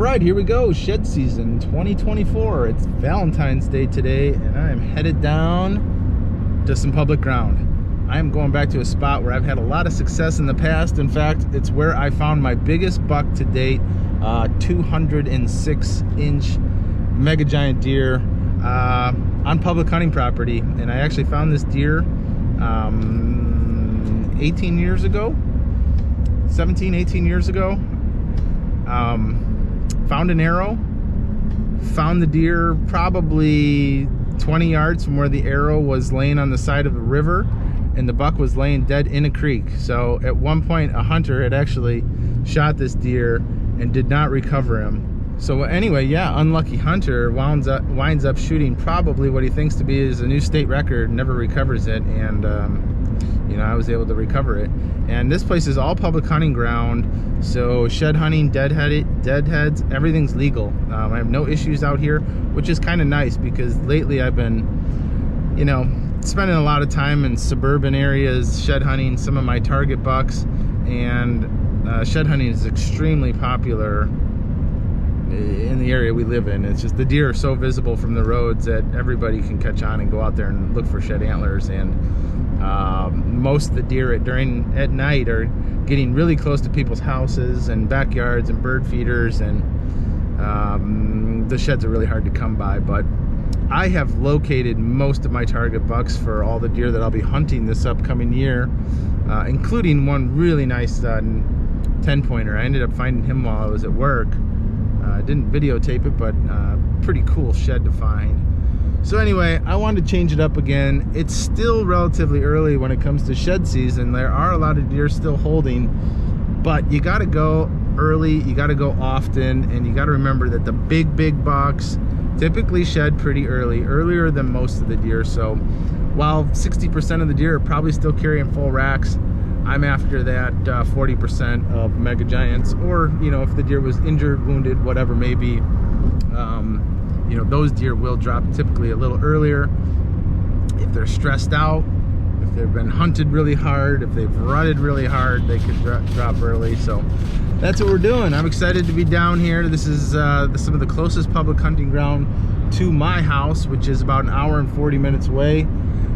right, here we go. Shed season 2024. It's Valentine's Day today, and I am headed down to some public ground. I am going back to a spot where I've had a lot of success in the past. In fact, it's where I found my biggest buck to date, 206-inch mega giant deer on public hunting property. And I actually found this deer 18 years ago, 17, 18 years ago. Found an arrow, found the deer probably 20 yards from where the arrow was laying on the side of the river, and the buck was laying dead in a creek. So at one point a hunter had actually shot this deer and did not recover him. So anyway, yeah, unlucky hunter winds up shooting probably what he thinks to be is a new state record, never recovers it, and you know, I was able to recover it. And this place is all public hunting ground, so shed hunting, deadheads, everything's legal. I have no issues out here, which is kind of nice because lately I've been, you know, spending a lot of time in suburban areas shed hunting some of my target bucks, and shed hunting is extremely popular in the area we live in. It's just the deer are so visible from the roads that everybody can catch on and go out there and look for shed antlers. And most of the deer at night are getting really close to people's houses and backyards and bird feeders, and the sheds are really hard to come by. But I have located most of my target bucks for all the deer that I'll be hunting this upcoming year, including one really nice 10-pointer. I ended up finding him while I was at work. I didn't videotape it, but pretty cool shed to find. So anyway, I wanted to change it up again. It's still relatively early when it comes to shed season. There are a lot of deer still holding, but you got to go early, you got to go often, and you got to remember that the big bucks typically shed pretty early, earlier than most of the deer. So while 60% of the deer are probably still carrying full racks, I'm after that 40% of mega giants, or, you know, if the deer was injured, wounded, whatever may be, you know, those deer will drop typically a little earlier. If they're stressed out, if they've been hunted really hard, if they've rutted really hard, they could drop early. So that's what we're doing. I'm excited to be down here. This is some of the closest public hunting ground to my house, which is about an hour and 40 minutes away.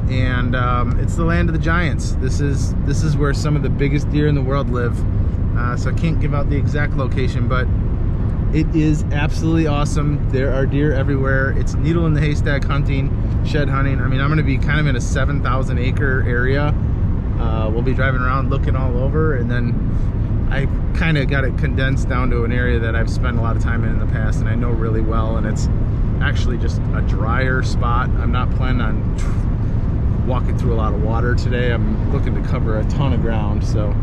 And it's the land of the giants. This is where some of the biggest deer in the world live. So I can't give out the exact location, but it is absolutely awesome. There are deer everywhere. It's needle in the haystack hunting, shed hunting. I mean, I'm going to be kind of in a 7,000 acre area. We'll be driving around looking all over, and then I kind of got it condensed down to an area that I've spent a lot of time in the past and I know really well, and it's actually just a drier spot. I'm not planning on walking through a lot of water today. I'm looking to cover a ton of ground, so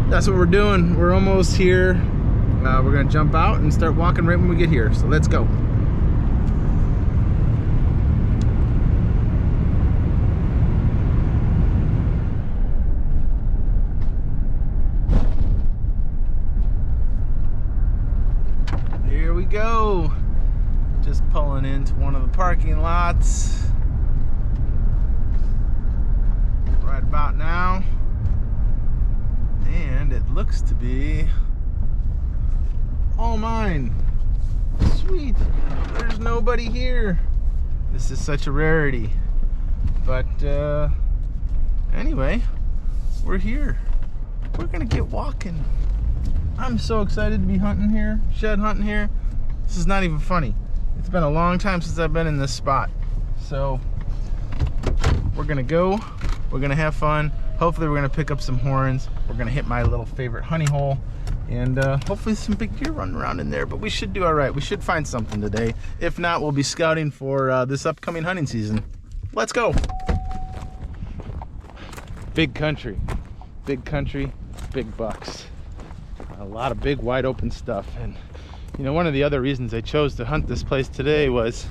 that's what we're doing. We're almost here. We're gonna jump out and start walking right when we get here, so let's go. Here we go. Just pulling into one of the parking lots right about now, and it looks to be all mine. Sweet. There's nobody here. This is such a rarity. But anyway, we're here. We're gonna get walking. I'm so excited to be hunting here, shed hunting here. This is not even funny. It's been a long time since I've been in this spot. So we're gonna go, we're gonna have fun. Hopefully we're gonna pick up some horns. We're gonna hit my little favorite honey hole, and hopefully some big deer running around in there, but we should do all right. We should find something today. If not, we'll be scouting for this upcoming hunting season. Let's go. Big country, big bucks. A lot of big wide open stuff. And you know, one of the other reasons I chose to hunt this place today was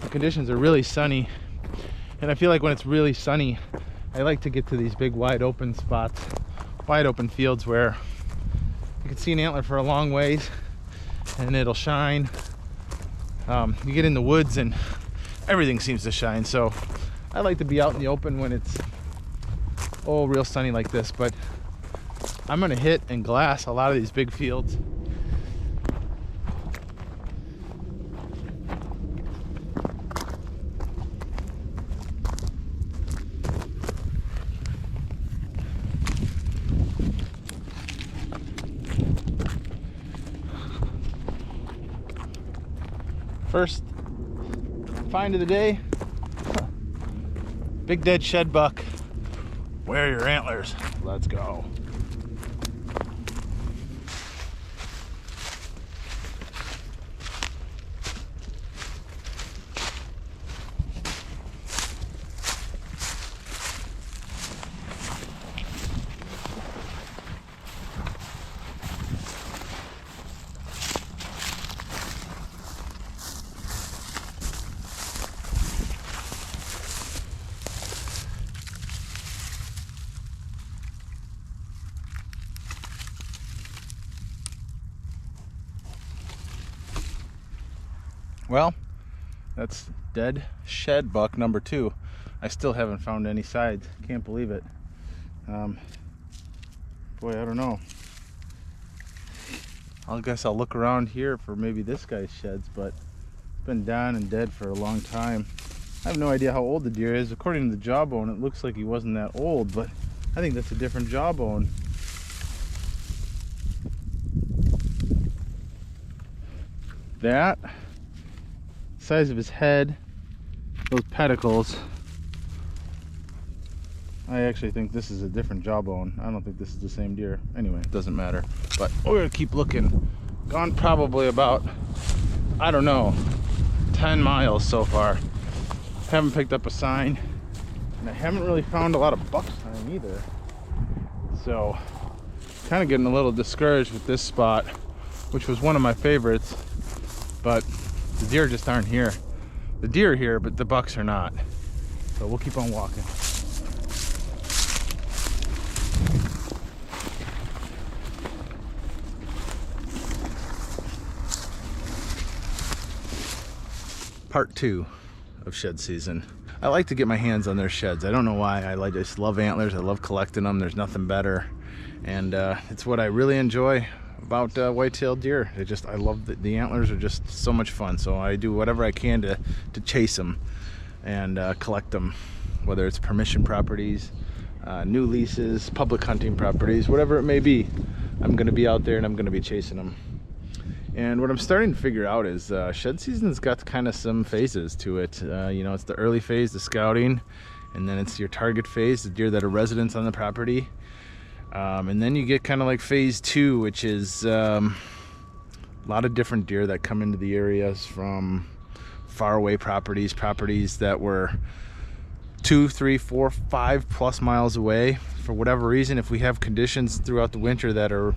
the conditions are really sunny, and I feel like when it's really sunny, I like to get to these big wide open spots, wide open fields where you can see an antler for a long ways and it'll shine. You get in the woods and everything seems to shine, so I like to be out in the open when it's real sunny like this. But I'm gonna hit and glass a lot of these big fields. First find of the day. Big dead shed buck. Where are your antlers? Let's go. Well, that's dead shed buck number 2. I still haven't found any sides. Can't believe it. Boy, I don't know. I guess I'll look around here for maybe this guy's sheds, but it's been down and dead for a long time. I have no idea how old the deer is. According to the jawbone, it looks like he wasn't that old, but I think that's a different jawbone. That size of his head, those pedicles, I actually think this is a different jawbone. I don't think this is the same deer. Anyway, it doesn't matter. But we're gonna keep looking. Gone probably about, I don't know, 10 miles so far. Haven't picked up a sign, and I haven't really found a lot of buck sign either. So, kind of getting a little discouraged with this spot, which was one of my favorites, but the deer just aren't here. The deer are here, but the bucks are not. So we'll keep on walking. Part 2 of shed season. I like to get my hands on their sheds. I don't know why. I just love antlers. I love collecting them. There's nothing better, and it's what I really enjoy about white-tailed deer. I love the antlers are just so much fun. So I do whatever I can to chase them and collect them, whether it's permission properties, new leases, public hunting properties, whatever it may be. I'm going to be out there and I'm going to be chasing them. And what I'm starting to figure out is shed season's got kind of some phases to it. You know, it's the early phase, the scouting, and then it's your target phase, the deer that are residents on the property. And then you get kind of like phase 2, which is a lot of different deer that come into the areas from far away properties that were 2, 3, 4, 5 plus miles away. For whatever reason, if we have conditions throughout the winter that are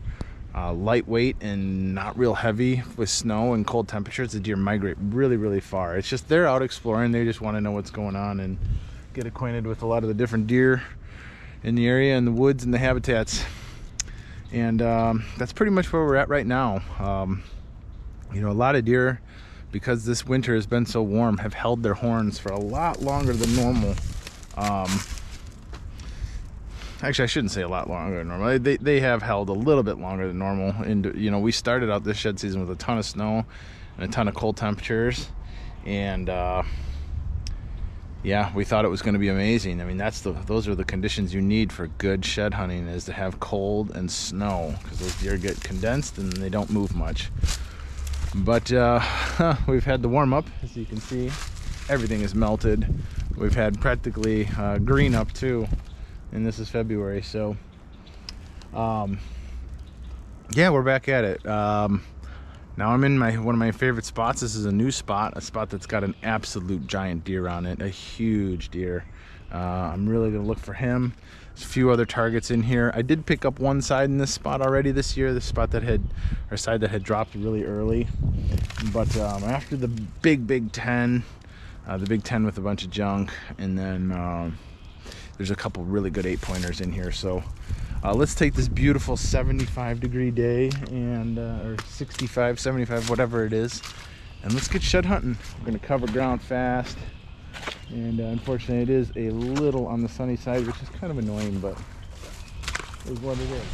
lightweight and not real heavy with snow and cold temperatures, the deer migrate really, really far. It's just they're out exploring. They just want to know what's going on and get acquainted with a lot of the different deer in the area and the woods and the habitats. And that's pretty much where we're at right now. You know, a lot of deer, because this winter has been so warm, have held their horns for a lot longer than normal. Actually, I shouldn't say a lot longer than normal. They have held a little bit longer than normal. And you know, we started out this shed season with a ton of snow and a ton of cold temperatures, and yeah, we thought it was going to be amazing. I mean, those are the conditions you need for good shed hunting, is to have cold and snow, because those deer get condensed and they don't move much. But we've had the warm up, as you can see. Everything is melted. We've had practically green up too. And this is February, so yeah, we're back at it. Now I'm in one of my favorite spots. This is a new spot, a spot that's got an absolute giant deer on it, a huge deer. I'm really gonna look for him. There's a few other targets in here. I did pick up one side in this spot already this year, the spot that side that had dropped really early. But after the Big Ten, the Big Ten with a bunch of junk, and then there's a couple really good 8-pointers in here. So let's take this beautiful 75-degree day, and or 65, 75, whatever it is, and let's get shed hunting. We're gonna cover ground fast, and unfortunately it is a little on the sunny side, which is kind of annoying, but it is what it is.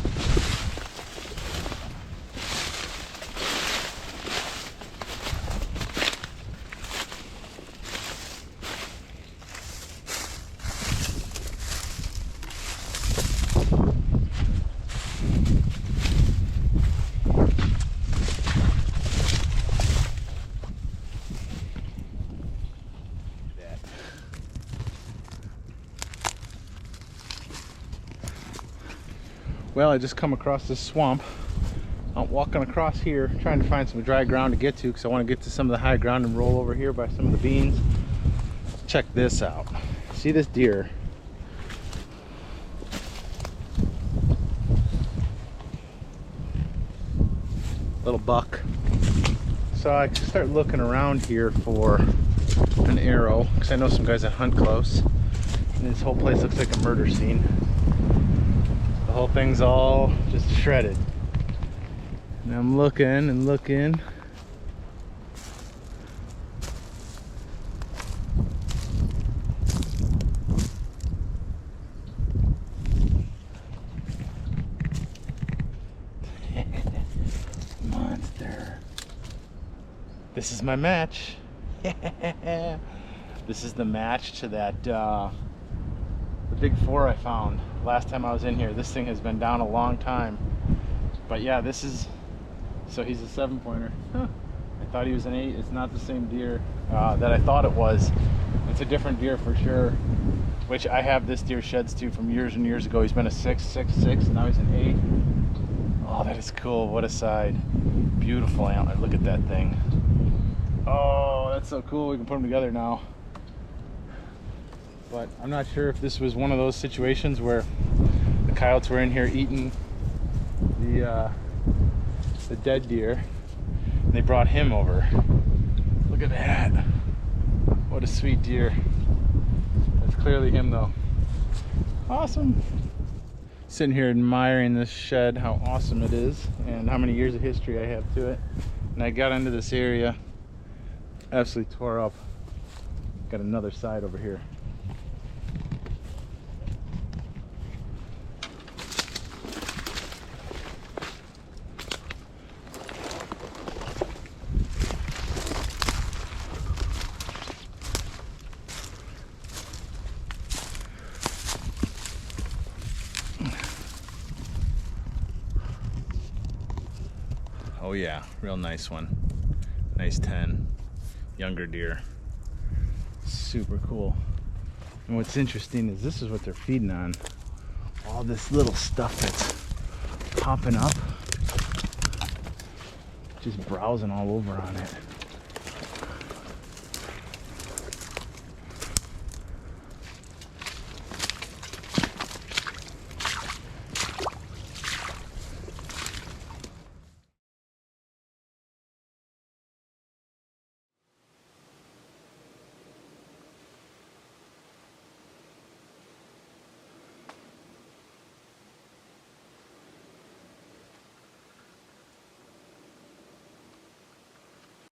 Well, I just come across this swamp. I'm walking across here, trying to find some dry ground to get to, because I want to get to some of the high ground and roll over here by some of the beans. Check this out. See this deer? Little buck. So I start looking around here for an arrow, because I know some guys that hunt close. And this whole place looks like a murder scene. The whole thing's all just shredded. And I'm looking and looking. Monster. This is my match. This is the match to that the big 4 I found last time I was in here. This thing has been down a long time. But yeah, this is, so he's a 7-pointer. Huh. I thought he was an 8. It's not the same deer that I thought it was. It's a different deer for sure, which I have this deer sheds to from years and years ago. He's been a 6, 6, 6, and now he's an 8. Oh, that is cool. What a side. Beautiful antler. Look at that thing. Oh, that's so cool. We can put them together now. But I'm not sure if this was one of those situations where the coyotes were in here eating the dead deer, and they brought him over. Look at that. What a sweet deer. That's clearly him though. Awesome. Sitting here admiring this shed, how awesome it is, and how many years of history I have to it. And I got into this area, absolutely tore up. Got another side over here. Oh yeah, real nice one. Nice 10. Younger deer. Super cool. And what's interesting is this is what they're feeding on. All this little stuff that's popping up. Just browsing all over on it.